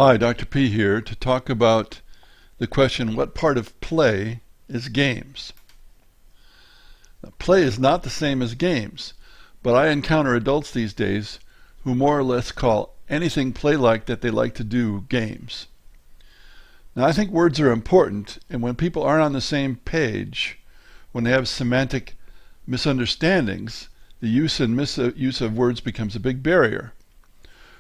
Hi, Dr. P here to talk about the question, what part of play is games? Now, play is not the same as games, but I encounter adults these days who more or less call anything play-like that they like to do games. Now, I think words are important, and when people aren't on the same page, when they have semantic misunderstandings, the use and misuse of words becomes a big barrier.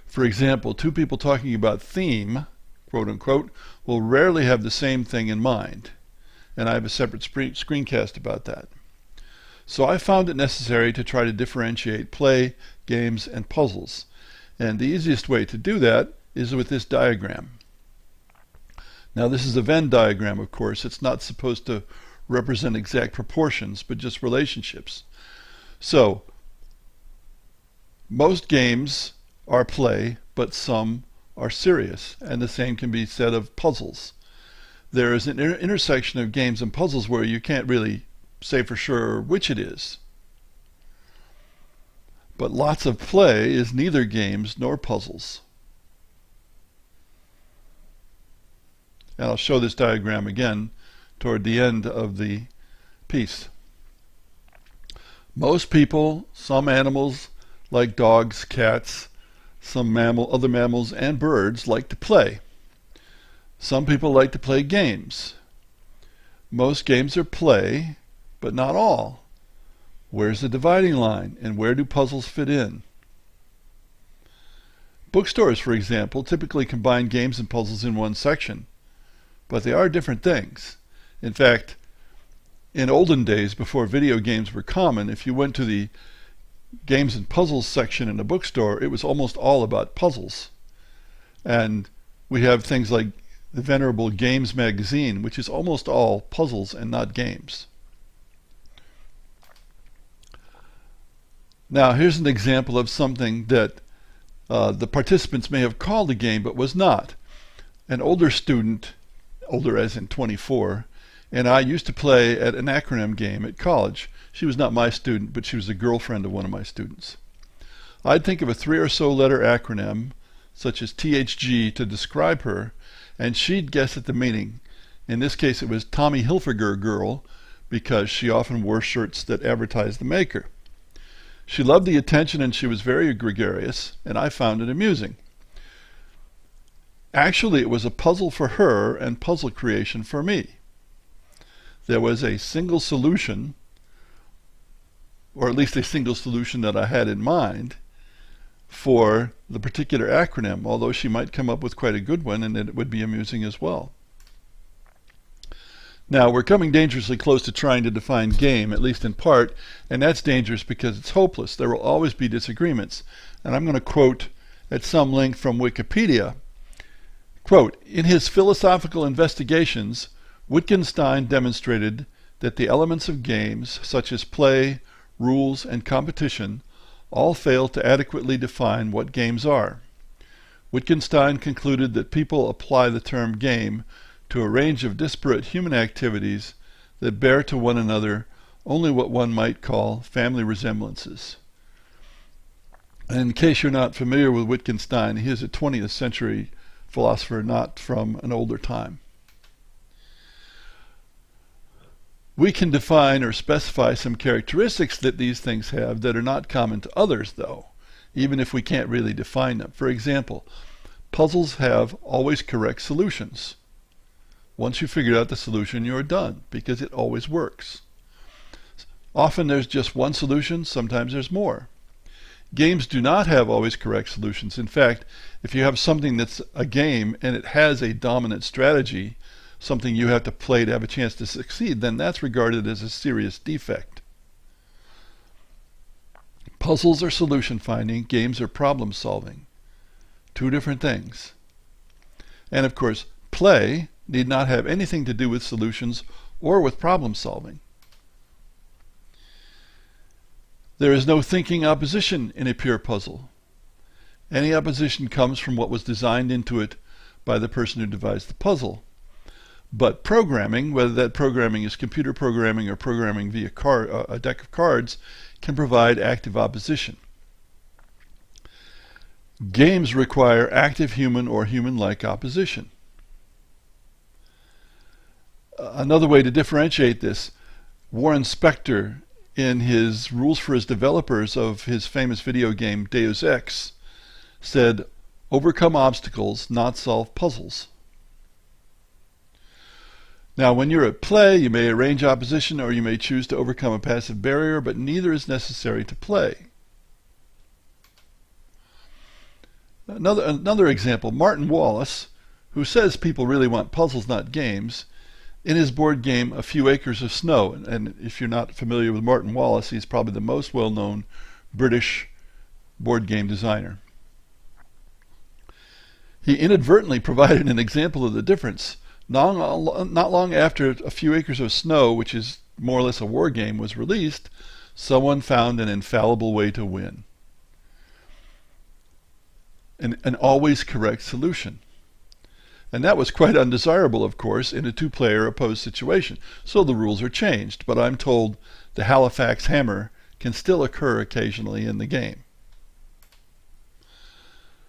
For example, two people talking about theme, quote unquote, will rarely have the same thing in mind. And I have a separate screencast about that. So I found it necessary to try to differentiate play, games, and puzzles. And the easiest way to do that is with this diagram. Now this is a Venn diagram, of course. It's not supposed to represent exact proportions, but just relationships. So most games are play, but some are serious, and the same can be said of puzzles. There is an intersection of games and puzzles where you can't really say for sure which it is. But lots of play is neither games nor puzzles. And I'll show this diagram again toward the end of the piece. Most people, some animals like dogs, cats, some other mammals and birds like to play. Some people like to play games. Most games are play, but not all. Where's the dividing line, and where do puzzles fit in? Bookstores, for example, typically combine games and puzzles in one section, but they are different things. In fact, in olden days, before video games were common, if you went to the games and puzzles section in a bookstore, it was almost all about puzzles. And we have things like the venerable Games magazine, which is almost all puzzles and not games. Now here's an example of something that the participants may have called a game but was not. An older student, older as in 24, and I used to play at an acronym game at college. She was not my student, but she was a girlfriend of one of my students. I'd think of a 3 or so letter acronym, such as THG, to describe her, and she'd guess at the meaning. In this case it was Tommy Hilfiger Girl, because she often wore shirts that advertised the maker. She loved the attention and she was very gregarious, and I found it amusing. Actually, it was a puzzle for her and puzzle creation for me. There was a single solution, or at least a single solution that I had in mind for the particular acronym, although she might come up with quite a good one and it would be amusing as well. Now we're coming dangerously close to trying to define game, at least in part, and that's dangerous because it's hopeless. There will always be disagreements. And I'm going to quote at some length from Wikipedia. Quote, "In his philosophical investigations, Wittgenstein demonstrated that the elements of games, such as play, rules, and competition, all fail to adequately define what games are. Wittgenstein concluded that people apply the term game to a range of disparate human activities that bear to one another only what one might call family resemblances." And in case you're not familiar with Wittgenstein, he is a 20th century philosopher, not from an older time. We can define or specify some characteristics that these things have that are not common to others, though, even if we can't really define them. For example, puzzles have always correct solutions. Once you figure out the solution, you're done, because it always works. Often there's just one solution, sometimes there's more. Games do not have always correct solutions. In fact, if you have something that's a game and it has a dominant strategy, something you have to play to have a chance to succeed, then that's regarded as a serious defect. Puzzles are solution finding, games are problem solving. Two different things. And of course, play need not have anything to do with solutions or with problem solving. There is no thinking opposition in a pure puzzle. Any opposition comes from what was designed into it by the person who devised the puzzle. But programming, whether that programming is computer programming or programming via a deck of cards, can provide active opposition. Games require active human or human-like opposition. Another way to differentiate this, Warren Spector, in his rules for his developers of his famous video game Deus Ex, said, "Overcome obstacles, not solve puzzles." Now, when you're at play, you may arrange opposition or you may choose to overcome a passive barrier, but neither is necessary to play. Another example, Martin Wallace, who says people really want puzzles, not games, in his board game A Few Acres of Snow, and if you're not familiar with Martin Wallace, he's probably the most well-known British board game designer. He inadvertently provided an example of the difference. Not long after A Few Acres of Snow, which is more or less a war game, was released, someone found an infallible way to win. An always correct solution. And that was quite undesirable, of course, in a two-player opposed situation. So the rules are changed, but I'm told the Halifax hammer can still occur occasionally in the game.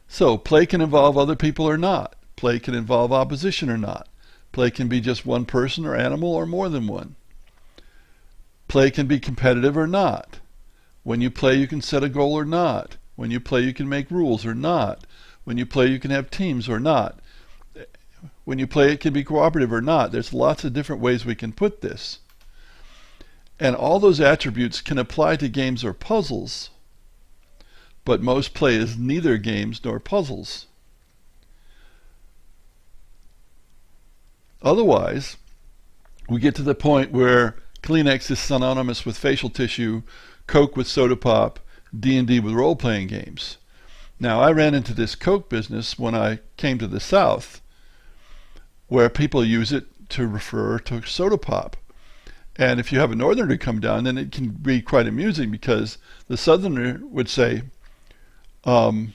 So play can involve other people or not. Play can involve opposition or not. Play can be just one person or animal or more than one. Play can be competitive or not. When you play, you can set a goal or not. When you play, you can make rules or not. When you play, you can have teams or not. When you play, it can be cooperative or not. There's lots of different ways we can put this. And all those attributes can apply to games or puzzles, but most play is neither games nor puzzles. Otherwise, we get to the point where Kleenex is synonymous with facial tissue, Coke with soda pop, D&D with role-playing games. Now, I ran into this Coke business when I came to the South, where people use it to refer to soda pop. And if you have a northerner come down, then it can be quite amusing, because the southerner would say, what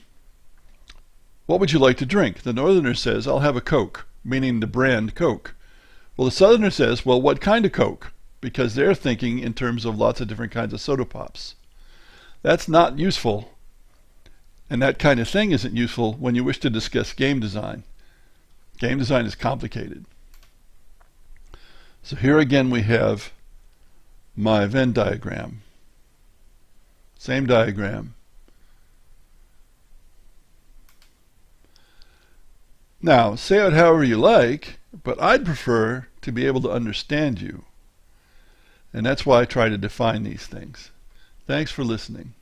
would you like to drink? The northerner says, I'll have a Coke, meaning the brand Coke. Well, the southerner says, well, what kind of Coke? Because they're thinking in terms of lots of different kinds of soda pops. That's not useful. And that kind of thing isn't useful when you wish to discuss game design. Game design is complicated. So here again we have my Venn diagram. Same diagram. Now, say it however you like, but I'd prefer to be able to understand you. And that's why I try to define these things. Thanks for listening.